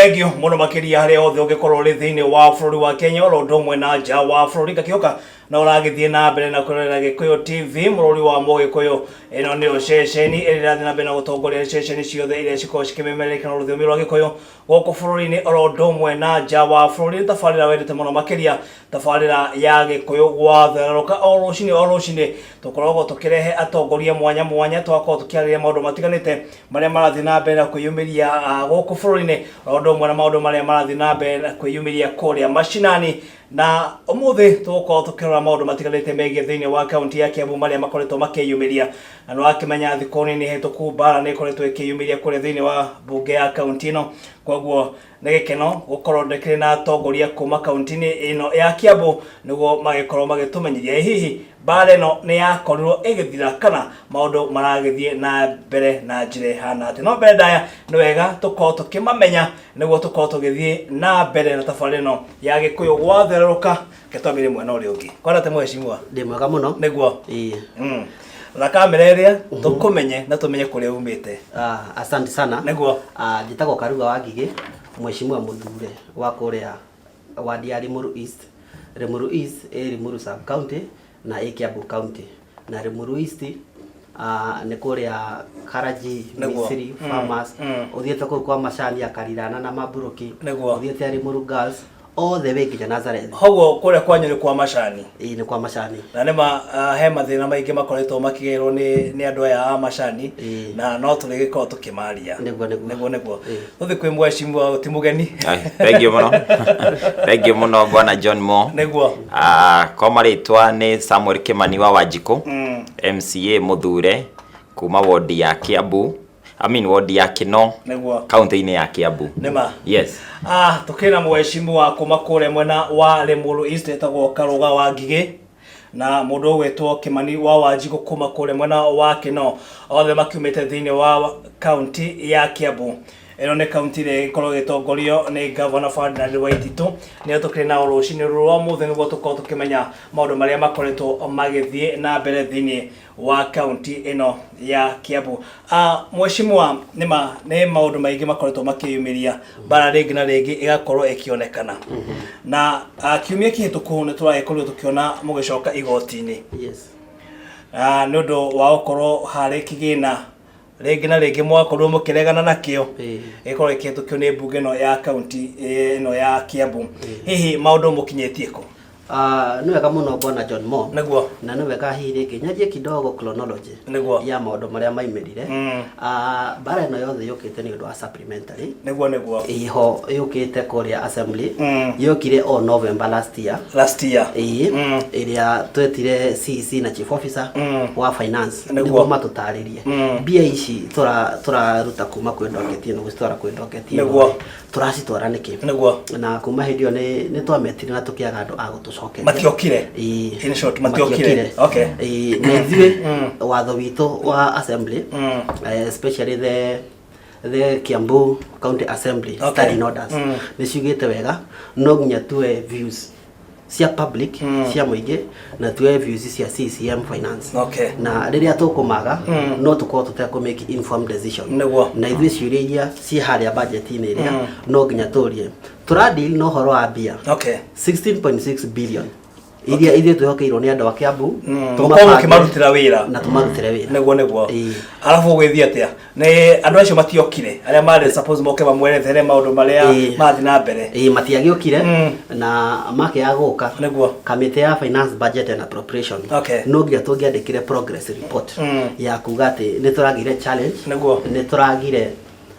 Thengio muno makiria hari othe ungikorwo ri thiini wa bururi wa Kenya oro ndomwe na nja wa bururi ngakioka na uragithie na mbere na kurera Gikuyu TV mururi wa Mugikuyu ino ni ceceni irirathi na mbere na gutongoria ceceni ciothe iria cikorwo cikimemereka na rũthiomi rwa Gikuyu gũkũ bũrũri-inĩ oro ndomwe na nja wa bũrũri. Tabarĩra wendete mũno makiria, tabarĩra ya Gikuyu gwatherũka o rũcinĩ tukoragwo tukirehe atongoria mwanya mwanya twakorwo tukiarĩrĩria maũndũ matiganĩte marĩa marathi na mbere na kwĩyumĩria gũkũ bũrũri-inĩ oro ndomwe na maũndũ marĩa marathi na mbere na kwĩyumĩria kũrĩa mashinani. Na umuthi tuko tukirora maundu matiganite megie thiini wa kaunti ya Kiambu maria makoretwo makiyumiria na no akimenya thikoni ni hituku bara ni koretwo ikiyumiria kure thiini wa bunge ya kaunti ino. Koguo ni gikeno gukorwo ndekire na atongoria kuma kaunti-ini ino ya Kiambu niguo magikorwo magitumenyeria hihi bara ino ni yakorirwo igithira kana maundu maragithie na mbere na njira hana ati. No mbere ndaya ni wega tukorwo tukimamenya niguo tukorwo tugithie na mbere na tabarĩra ino ya Gikuyu gwatherũka ketwambire mwena ũrĩa ũngĩ. Kwana te mwecimwa ndi mwega muno niguo na kamera ĩrĩa tukumenye na tumenye kũrĩa umĩte. Asante sana niguo njĩtagwo Karuga wa Ngigĩ, mwecimwa mũthure wa kũrĩa wadi ya Limuru East. Limuru East Limuru Sub County na Kiambu County. Na Limuru East ni kũrĩa Karaji Misiri Farmers uthiĩte kũu kwa macani ya Karirana na Maburuki, uthiĩte Limuru Girls all the way nginya Nazareth. Hoguo kũrĩa kwanyu ni kwa macani? Ni kwa macani. Na nĩma he mathĩna maingĩ makoretwo makĩgerwo nĩ andũ aya a macani na no tũrĩgĩkorwo tũkĩmaria. Nĩguo ũthĩ kwĩ mwecimwa ti mũgeni. Thank you muno bwana John Mo. Nĩguo kwa marĩtwa nĩ Samuel Kimani wa Wanjikũ, MCA mũthure kuma wodi ya Kiambu, wodi ya Kino, kaunti-inĩ ya Kiambu. Nĩma? Yes. Tukĩna mwecimwa kuma kũrĩa mwena wa Limuru East etagwo Karuga wa Ngigĩ na mũndũ ũgwĩtwo Kimani wa Wanjikũ kuma kũrĩa mwena wa Kino, othe makiumĩte thĩinĩ wa kaunti ya Kiambu. Eno ne kaunti ĩrĩa ĩkoragwo ĩgĩtongorio nĩ Governor Ferdinand Waititu. Nĩo tũkĩrĩ na rũcinĩ rwa mũthenya nĩguo tũkorwo tũkĩmenya maũndũ marĩa makoretwo magĩthiĩ na mbere thĩinĩ wa kaunti ĩno ya Kiambu. Mwecimwa nĩma nĩ maũndũ maingĩ makoretwo makĩyumĩria bara rĩngĩ na rĩngĩ ĩgakorwo ĩkĩonekana na kiumia kĩhĩtũku nĩ tũragĩkorirwo tũkĩona mũgĩcoka igoti-inĩ. Yes. Nĩ ũndũ wa gũkorwo harĩ kĩgĩna rĩngĩ na rĩngĩ mwakorwo mũkĩregana nakĩo ĩkorwo ĩkĩhĩtũkio nĩ mbunge ĩno ya kaunti ĩno ya Kiambu. Hihi maũndũ mũkinyĩtie kũ? Nĩ wega muno bwana John Mo. Nĩguo. Na nĩ wega hihi rĩngĩ nyanjie kidogo chronology ya maũndũ marĩa maimerire. Bara ĩno yothe yũkĩte nĩ ũndũ wa supplementary. Nĩguo. Iho yũkĩte kũrĩa assembly yũkire o November last year. Ĩrĩa twetire CEC na chief officer wa finance nĩguo matũtarĩrie mbia ici tũraruta kuma kwĩ ndongetie na gũcitwara kwĩ ndongetie turacitwara nĩkĩ. Na kuma hĩndĩ ĩyo nĩ twametire na tũkĩaga andũ a gũtũcokeria. Matiokire? In short matiokire. Okay. Na ithuĩ watho witũ wa assembly especially the Kiambu County Assembly standing orders nĩ ciugĩte wega no nginya tuwe views cia public cia mũingĩ na tuwe views cia CCM finance. Na rĩrĩa tũkũmaga no tũkorwo tũtekũmake informed decision. Na ithuĩ ciũria iria ciĩ harĩa budget-inĩ ĩrĩa no nginya tũrie tũradeal na ũhoro wa mbia 16.6 billion iria ithuĩ twĩhokeirwo nĩ andũ a Kiambu tũmarutĩra wĩra na tũmarutĩre wĩra. Nĩguo. Arabu gwĩthia atĩa nĩ andũ acio matiokire arĩa marĩ suppose moke bamwerethere maũndũ marĩa mathi na mbere? Matiagĩokire na makĩaga gũka. Kamĩtĩ ya finance budget and appropriation no nginya tũngĩandĩkire progress report ya kuga atĩ nĩ tũragire challenge, nĩ tũragire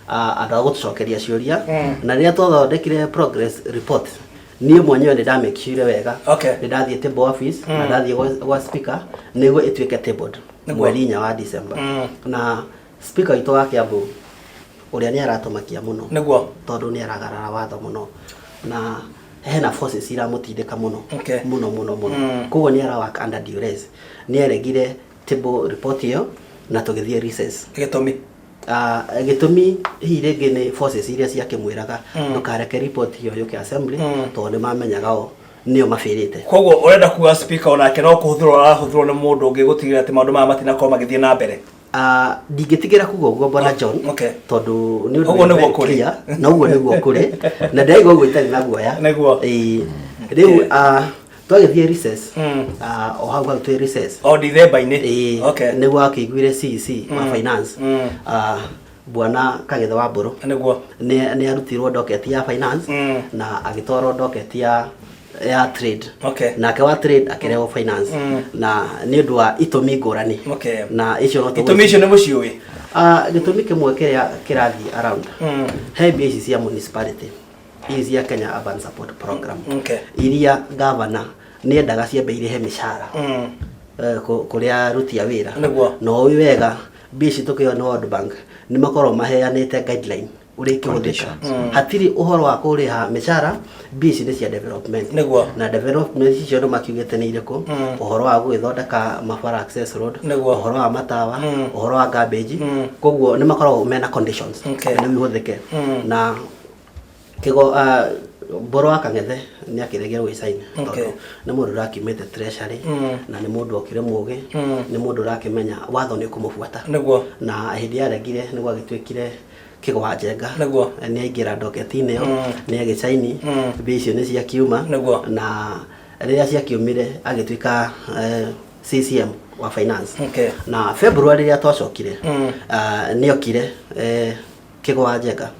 andũ a gũtũcokeria ciũria na rĩrĩa twathondekire progress report niĩ mwenyewe nĩ ndamake sure wega nĩ ndathiĩ table office na ndathiĩ gwa speaker nĩguo ĩtuĩke tabled mweri 4 wa December. Na speaker witũ wa Kiambu ũrĩa nĩ aratũmakia mũno tondũ nĩ aragarara watho mũno na hena forces iramũtindĩka mũno koguo nĩ ara work under duress. Nĩ aregire table report ĩyo na tũgĩthiĩ recess. Gĩtũmi hihi rĩngĩ nĩ forces iria ciakĩmwĩraga ndũkareke report ĩyo yũke assembly tondũ nĩ mamenyaga nĩo mabĩrĩte. Koguo ũrenda kuga speaker onake no kũhũthĩrwo arahũthĩrwo nĩ mũndũ ũngĩ gũtigĩrĩra atĩ maũndũ maya matinakorwo magĩthiĩ na mbere? ndingĩtigĩra kuga ũguo bwana John tondũ nĩ ũguo nĩguo kũrĩ na ũguo nĩguo kũrĩ na ndaiga ũguo itarĩ na guoya rĩu twagĩthiĩ recess o hau twĩ recess December-inĩ nĩguo akĩiguire CEC wa finance bwana Kagetha wa Mbũrũ nĩ arutirwo docket ya finance na agĩtwarwo docket ya trade nake wa trade akĩrehwo finance na nĩ ũndũ wa itũmi ngũrani na icio no itũmi icio nĩ mũciũĩ gĩtũmi kĩmwe kĩrĩa kĩrathiĩ around he mbia ici cia municipality ici cia Kenya Urban Support Program iria governor nĩ endaga ciambe irehe mĩcara kũrĩa aruti a wĩra no wega mbia ici tũkĩoya na World Bank nĩ makorwo maheanĩte guideline ũrĩa ikĩhũthĩka hatirĩ ũhoro wa kũrĩha mĩcara mbia ici nĩ cia development na development icio nĩ makiugĩte nĩ irĩkũ ũhoro wa gũgĩthondeka mabara access road ũhoro wa matawa ũhoro wa garbage koguo nĩ makoragwo mena conditions nĩ ihũthĩke na kĩgo Mbũrũ wa Kang'ethe nĩ akĩregera gũgĩcaina tondũ nĩ mũndũ ũrakĩmĩte treasury na nĩ mũndũ okĩre mũgĩ nĩ mũndũ ũrakĩmenya watho nĩ ũkũmũbuata na hĩndĩ yaregire nĩguo agĩtuĩkire Kĩgwa Njenga nĩ aingĩra docket-inĩ ĩyo nĩ agĩcaini mbia icio nĩ ciakiuma na rĩrĩa ciakiumire agĩtuĩka CCM wa finance na February rĩrĩa twacokire nĩ okire Kĩgwa Njenga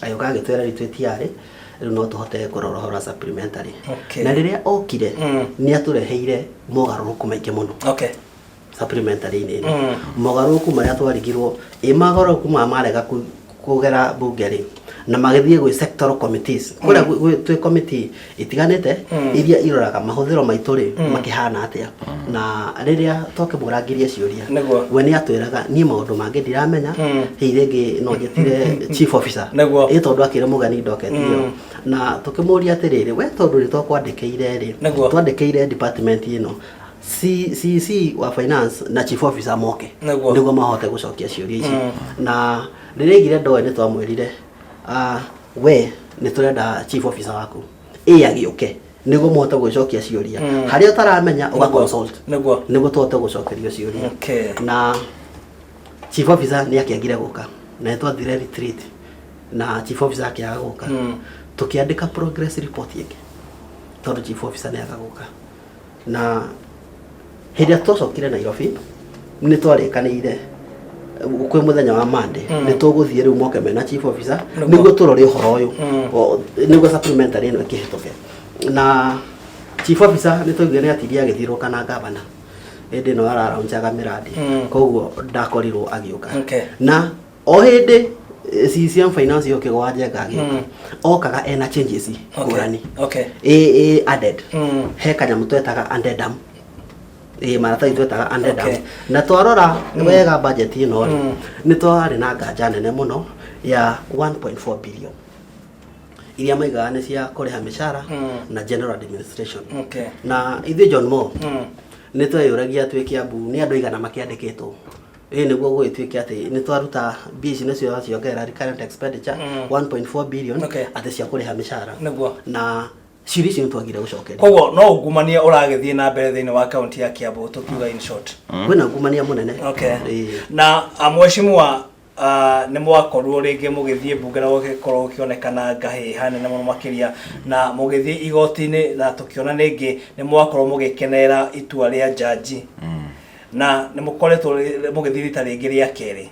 agĩũka agĩtwĩra ritũ ĩtiarĩ rĩu no tũhote kũrora ũhoro wa supplementary na rĩrĩa okire nĩ atũreheire mogarũrũku maingĩ mũno supplementary-inĩ mogarũrũku marĩa twarigirwo mogarũrũku marega kũgera bunge rĩ na magĩthiĩ gwĩ sectoral committees kũrĩa twĩ committee itiganĩte iria iroraga mahũthĩro maitũ rĩ makĩhana atĩa na rĩrĩa twakĩmũrangĩria ciũria we nĩ atwĩraga niĩ maũndũ mangĩ ndiramenya hihi rĩngĩ no njetire chief officer tondũ akĩrĩ mũgeni docket ĩyo na tũkĩmũria atĩrĩrĩ we tondũ nĩ twakwandĩkĩire rĩ twandĩkĩire department ĩno CEC wa finance na chief officer moke nĩguo mahote gũcokia ciũria ici na rĩrĩa igire ndoe nĩ twamwĩrire we nĩ tũrenda chief officer waku agĩũke nĩguo mũhote gwĩcokia ciũria harĩa ũtaramenya ũgaconsult nĩguo tũhote gũcokerio ciũria na chief officer nĩ akĩagire gũka na twathire retreat na chief officer akĩaga gũka tũkĩandĩka progress report yake tondũ chief officer nĩ aga gũka na hĩndĩ twacokire Nairobi nĩ twarĩkanĩire kwĩ mũthenya wa Monday nĩ tũgũthiĩ rĩu moke mena chief officer nĩguo tũrore ũhoro ũyũ nĩguo supplementary ĩno ĩkĩhĩtũke na chief officer nĩ twaiguire nĩ atirie agĩthirũka na governor hĩndĩ ĩno araraunjaga mĩradi koguo ndakorirwo agĩũka na o hĩndĩ CCM finance yo Kĩgwa Njenga agĩũka okaga ena changes ngũrani added he kanyamũ twetaga addendum maratathi twetaga addendum na twarora wega budget ĩno nĩ twarĩ na nganja nene mũno ya 1.4 billion iria maigaga nĩ cia kũrĩha mĩcara na general administration na ithuĩ John Mo nĩ tweyũragia twĩ Kĩambu nĩ andũ aigana makĩandĩkĩtwo nĩguo gũgĩtuĩke atĩ nĩ twaruta mbia ici nĩcio ciongerera recurrent expenditure 1.4 billion atĩ cia kũrĩha mĩcara na ciũria ici nĩ twagire gũcokeria koguo no ungumania ũragĩthiĩ na mbere thĩinĩ wa kaunti ya Kiambu tũkiuga in short kwĩna ungumania mũnene na mheshimiwa nĩ mwakorwo rĩngĩ mũgĩthiĩ bunge na gũgĩkorwo gũkĩonekana ngahĩha nene mũno makĩria na mũgĩthiĩ igoti-inĩ na tũkĩona ningĩ nĩ mwakorwo mũgĩkenerera itua rĩa jaji na nĩ mũkoretwo mũgĩthiĩ rita rĩngĩ rĩa kerĩ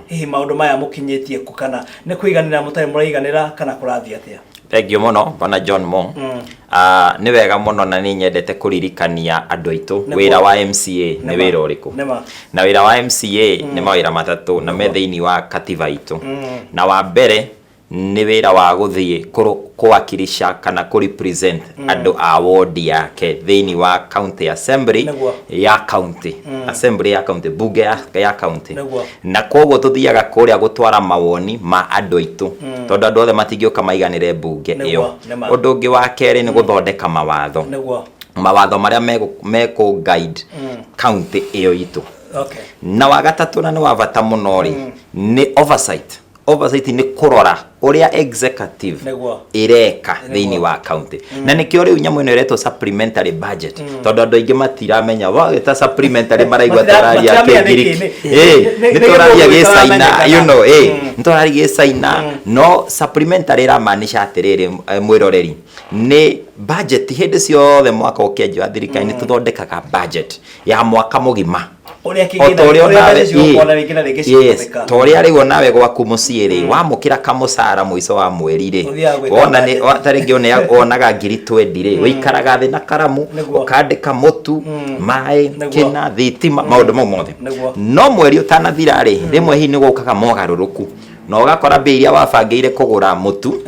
hihi maũndũ maya mũkinyĩtie kũ kana nĩ kũiganĩra mũtarĩ mũraiganĩra kana kũrathiĩ atĩa Thank you mũno bana John Mo nĩ wega mũno na nĩ nyendete kũririkania andũ aitũ wĩra wa MCA nĩ wĩra ũrĩkũ na wĩra wa MCA nĩ mawĩra matatũ na me thĩinĩ wa katiba itũ na wa mbere nĩ wĩra wa gũthiĩ kũwakilisha kana kũrepresent andũ a ward yake thĩinĩ wa county assembly ya county assembly ya county bunge ya county na koguo tũthiaga kũrĩa gũtwara mawoni ma andũ aitũ tondũ andũ othe matingĩũka maiganĩre bunge ĩyo ũndũ ũngĩ wa kerĩ nĩ gũthondeka mawatho marĩa mekũ guide county ĩyo itũ na wa gatatũ na nĩ wa bata mũno rĩ nĩ oversight oversight ni kurora uria executive ireka thiini wa county na nikio riu nyamu ino iretwo supplementary budget tondu andu aingi matiramenya wa ta supplementary maraigwa tararia kingiri ni turaria gicaina you know ni turaria gicaina no supplementary ramaanisha atiriri mwiroreri ni budget hindi ciothe mwaka ukienjwa thirikari ni tuthondekaga budget ya mwaka mugima toria rigo nawe gwaku muciiri wamukira kamucara mwico wa mweri ri wona ni taringi onaga ngiri 20 ri wikaraga thi na karamu ukandika mutu mai kina thitima maundu mau mothe no mweri utanathira ri rimwe hi ni gukaga mogaruruku no gakora mbei iria wabangiire kugura mutu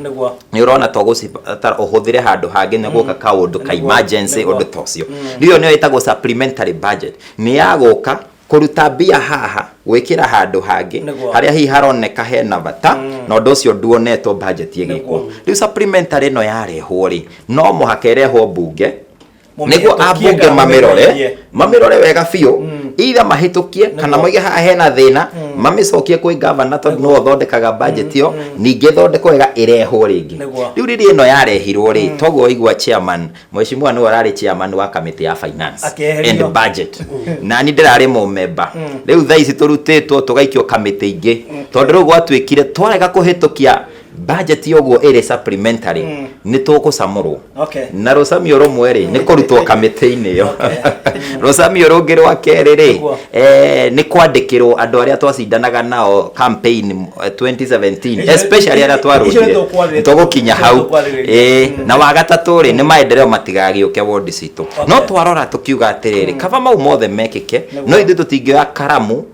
ni urona twagucitara uhuthire handu hangi ne guka kaundu ka emergency undu tocio rio ni itagwo supplementary budget ni yaguka kuruta mbia haha gwikira handu hangi haria hi haroneka hena bata no ndocio nduonetwo budget igikwo riu supplementary no yarehwo ri no muhaka irehwo bunge niguo abunge mamirore wega biu either mahitukie kana moige haha hena thina mamicokie kwi governor tondu no thondekaga budget yo ninge thondeko wega irehwo ringi riu riri ino yarehirwo ri toguo igwa chairman mheshimiwa ni warari chairman wa committee ya finance and budget na ni ndirari mu member riu thaici turutitwo tugaikio committee ingi tondu riu gwatwikire twarega kuhitukia budget yoguo iri supplementary ni tugucamurwo na rucamio rumwe ri ni kurutwo kamiti-ini yo rucamio rungi rwa keri ri ni kwandikirwo andu aria twacindanaga nao campaign 2017 especially aria twarugire tugukinya hau na wa gatatu ri ni maendeleo matigagiuke ward citu no twarora tukiuga atiriri kaba mau mothe mekike no ithu tutingioya karamu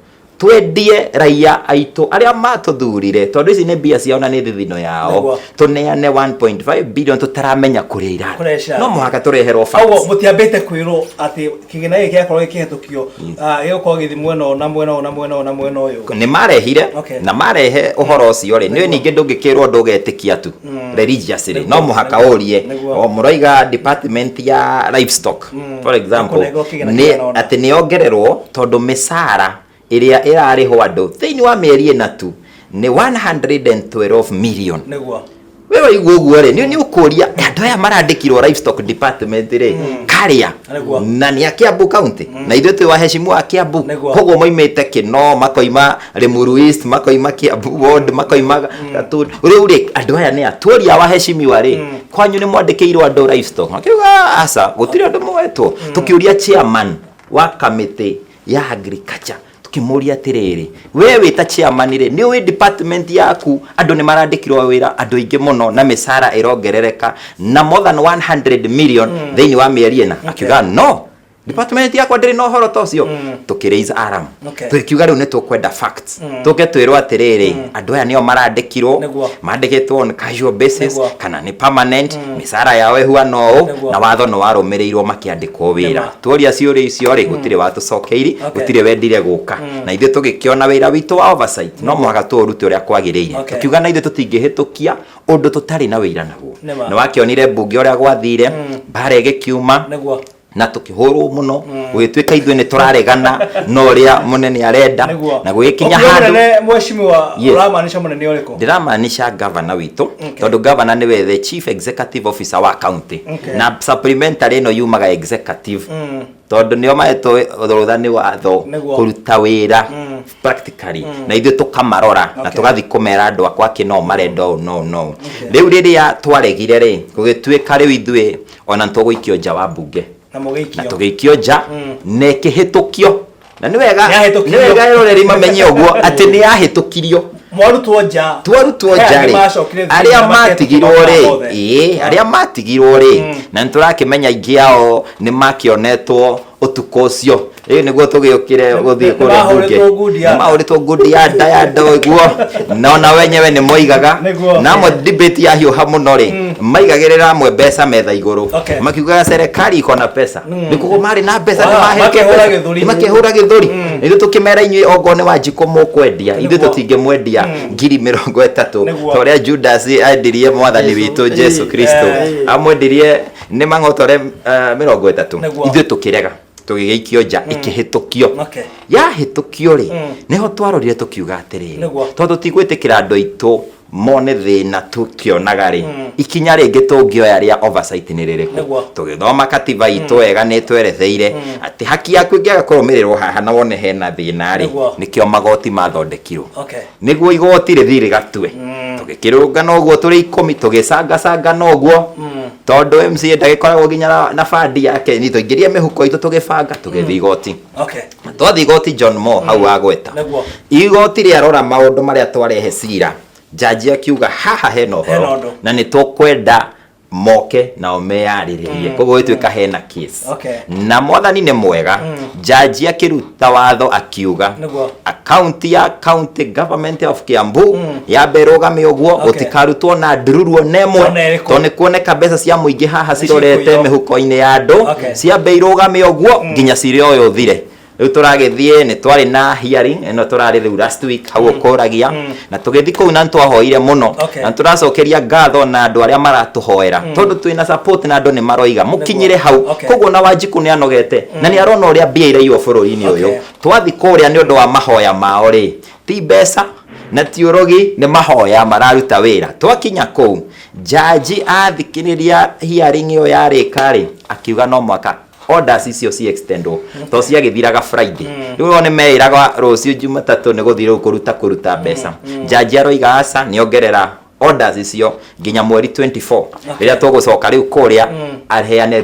twendie raia aitu aria matuthurire tondu ici ni mbia ciao na ni thithino yao tuneane 1.5 billion tutaramenya kuria ira no muhaka tureherwo facts koguo mutiambite kwirwo ati kigina giki giakorwo gikihetukio gigukorwo githimwe no na mwena uyu ni marehire na marehe uhoro ucio ri ni ningi ndungikirwo ndugetikia tu religiously no muhaka urie o muroiga department ya livestock for example ni ati ni ongererwo tondu misara iria irarihwo andu thiini wa mieri ina tu ni 112 million wewe iguguo ri ni ukuria andu aya marandikirwo livestock department ri karia na ni Kiambu county na ithu twi waheshimiwa Kiambu koguo moimite kino makoima Limuru East makoima Kiambu ward makoima Gatunda riu ri andu aya ni aturia waheshimiwa ri kwanyu ni mwandikirwo andu livestock akiuga asa gutiri andu mwetwo tukiuria chairman wa committee ya agriculture kimuria tiriri wewe ta chairman ri ni we department yaku andu ni marandikirwo wira andu ingi muno na misara irongerereka na more than 100 million thiini wa mieri ina akiuga no department yakwa ndiri no horo tocio tukiraise alarm tukiuga riu ni tukwenda facts tuke twirwo atiriri andu aya nio marandikirwo mandikitwo on casual basis kana ni permanent misara yao ihuana no na watho no warumirirwo makiandikwo wira tuoria ciuri icio ri gutire watucokeiri gutire wendire guka na ithe tugikiona wira witu wa oversight no mwaka turute uria kwagiriire tukiuga na ithe tutingihitukia undu tutari na wira naguo na wakionire bunge uria gwathire bare igikiuma na tukihurwo muno gwitwika ithu ni turaregana no ria munene arenda na gwikinya handu mheshimiwa uramaanisha munene uriko ndiramaanisha governor witu tondu governor ni we the chief executive officer wa county na supplementary no yumaga executive tondu nio maeto thorothani watho kuruta wira practically na ithu tukamarora na tugathi kumera andu akwa kino marenda no riu riria twaregire ri gugitwika riu ithuĩ ona tugũikio nja wa bunge na tugikio nja ne kihitukio na ni wega eroreri mamenye uguo ati ni yahitukirio mwarutwo nja aria matigirwo ri na niturakimenya ingi yao ni makionetwo utuko ucio riu niguo tugiukire guthii kuria bunge mauritwo ngudi ya nda iguo na wenyewe ni moigaga na mo debate ya hiyo hamuno ri maigagirira amwe mbeca metha iguru makiugaga serikali iko na pesa nikugo mari na mbeca ni makehura githuri ithu tukimera inyui ogone wa njiko mukwendia ithu tutingimwendia ngiri 30 toria Judas andirie mwathani witu Jesu Kristo amwendirie ni mangotore 30 ithu tukirega tugigikio nja ikihitũkio yahitũkio ri niho twarorire tukiuga atiriri tondu tigwitikira andu aitu mone thina tukionaga ri ikinya ringi tungioya ria oversight ni ririku tugithoma katiba itu wega ni tweretheire ati haki yaku ingiaga kurumirirwo haha na wone hena thina ri nikio magoti mathondekirwo niguo igoti rithire gatwe tugikirungana uguo turi 10 tugicanga noguo tondu MCA ndagikoragwo ginya na fandi yake ni tuingirie mihuko itu tugibanga tugithi igoti twathi igoti John Moore hau agweta igoti ria rora maundu maria twarehe cira jaji akiuga haha hena uhoro na ni tukwenda moke na omeyariririe koguo itwika hena case na mwathani ni mwega jaji akiruta watho akiuga county government of Kiambu ya berogame uguo gutikarutwo na ndururwo nemwe to ni kuoneka mbeca cia muingi haha cirorete mihuko-ini ya andu cia beirogame uguo nginya cire oyo thire riu turagithie ni twari na hearing eno turari riu last week hau ukuragia na tugithi kuu na twahoire muno na turacokeria ngatho na andu aria maratuhoera tondu twina support na andu ni maroiga mukinyire hau koguo na Wanjiku ni anogete na ni arona uria mbia ireio bururi-ini uyu twathi kuria ni undu wa mahoya mao ri ti mbeca na tiurogi ni mahoya mararuta wira twakinya kuu jaji athikiriria hearing iyo yarika ri akiuga no mwaka orders icio ci extendo to cia githiraga Friday riu one meiraga rucio Jumatatu ni guthira kuruta mbeca jaji aroiga aca ni ongerera orders icio nginya mweri 24 riria tugucoka riu kuria aheane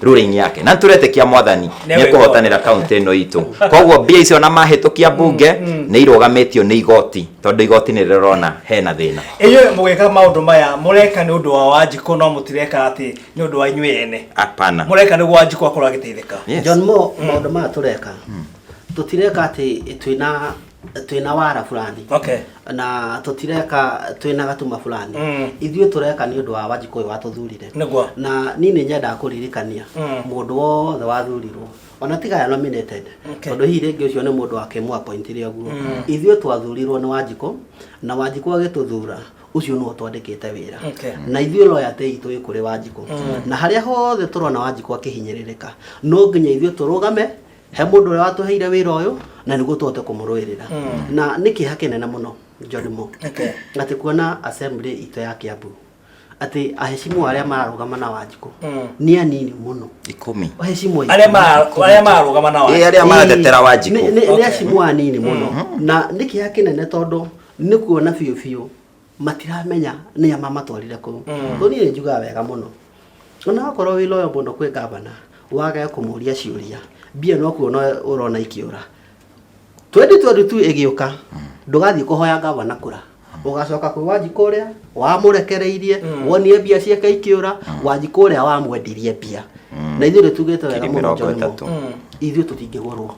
ruling yake na turetekia mwathani ni kuhotanira county ino itu koguo mbia icio na mahitukia bunge ni irogametio ni igoti tondu igoti ni rirona hena thina iyo mugeka maundu maya mureka ni undu wa Wanjiku no mutireka ati ni undu wa inywe ene apana mureka ni Wanjiku akorwo agiteithika John Moore maundu maya tureka tutireka ati twina wara fulani na tutireka twina gatuma fulani ithuĩ tureka ni undu wa Wanjiku uyu watuthurire na nini nyenda kuririkania mundu wothe wathurirwo ona tiga nominated tondu hihi ringi ucio ni mundu wake mu appointire guo ithuĩ twathurirwo ni Wanjiku na Wanjiku agituthura ucio no twandikite wira na ithuĩ loyalty itu ikuri Wanjiku na haria hothe turona Wanjiku akihinyiririka no nginya ithuĩ turugame he mundu uria watuheire wira uyu na niguo tuhote kumurwirira na niki hakinene muno John Moore ati kuona assembly ito ya Kiambu ati aheshimu aria mararugama na Wanjiku ni anini muno 10 aheshimu aria mararugama na Wanjiku aria maratetera Wanjiku ni aheshimu anini muno na niki hakinene tondu ni kuona fiu matiramenya ni ama matwarire ku to ni njuga wega muno ona akorwo wi loyo muno kwi gavana waga kumuria ciuria bia no kuona urona ikiura 2022 igiuka ndugathi kuhoya gavana kura ugacoka kwi Wanjiku uria wamurekereirie wonie bia ciake ikiura Wanjiku uria wamwendirie bia na ithuĩ tugite wega muno ithuĩ tutingigurwo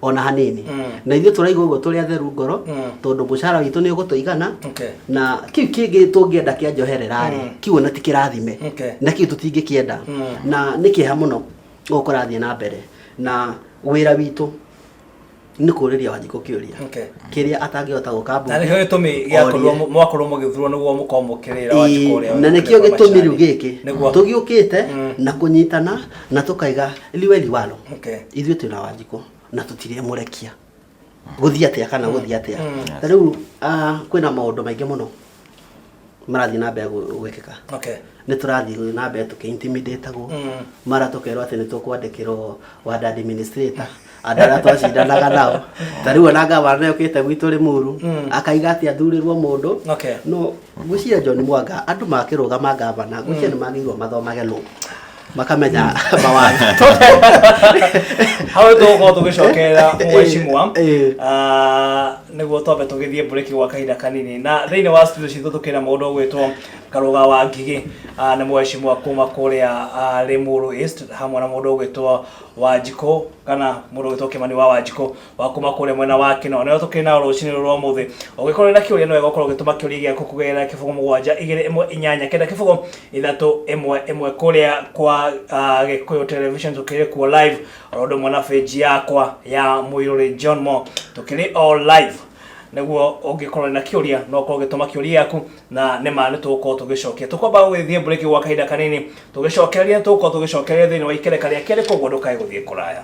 ona hanini na ithuĩ turaiga uguo turi atheru ngoro tondu mucara witu ni ugutuigana na kiu kingi tungienda kia njoherera ri kiu na tikirathime na kiu tutingikienda na nikiha muno ukurathie na mbere na wira witu ni kuriria Wanjiku kiuria kiria atangihota gukambu na nikio gitumi giakorwo mwakorwo mugithurwo niguo mukomukirira Wanjiku uria na nikio gitumi riu giki tugiukite na kunyitana na tukaiga liweli walo ithuĩ tuna Wanjiku na tutire murekia guthia atia kana guthia atia riu kwina maundu maingi muno marathi na mbere gwikika ni turathi na mbere tukiintimidateagwo mara tukerwo ati ni tukwandikirwo ward administrator andara twacindanaga nao tariu na gavana yukite gwitu Limuru akaiga ati athurirwo mundu no gucia John Mwanga andu makirugama gavana gucia ni magirwo mathomage no makamenya mawatho hawe tugo tugicokera mweshimwa niguo twambe tugithie break gwa kahinda kanini na thiini wa studio citu tukira mundu gwitwo Karuga wa Ngigi ni mweshimwa kuma kuria Limuru East hamwe na mundu gwitwo Wanjiku kana mundu gwitwo Kimani wa Wanjiku wa kuma kuria mwena wa Kino no tukina rucini rwa muthi ugikorwo na kiuria no wegokorwo gituma kiuria giaku kugerera kifugo 7 kenda kifugo 3 kuria kwa Gikuyu television tukire ku live rodo mwana page yakwa ya Muiruri John Moore tukire all live neguo ungikorwo na kiuria no ko gituma kiuria yaku na nema ni tuko tugicokia tukwamba gwithie break wa kahinda kanini tugicokeria tuko tugicokeria thini wa ikereka ria kere koguo ndukae guthie kuraya.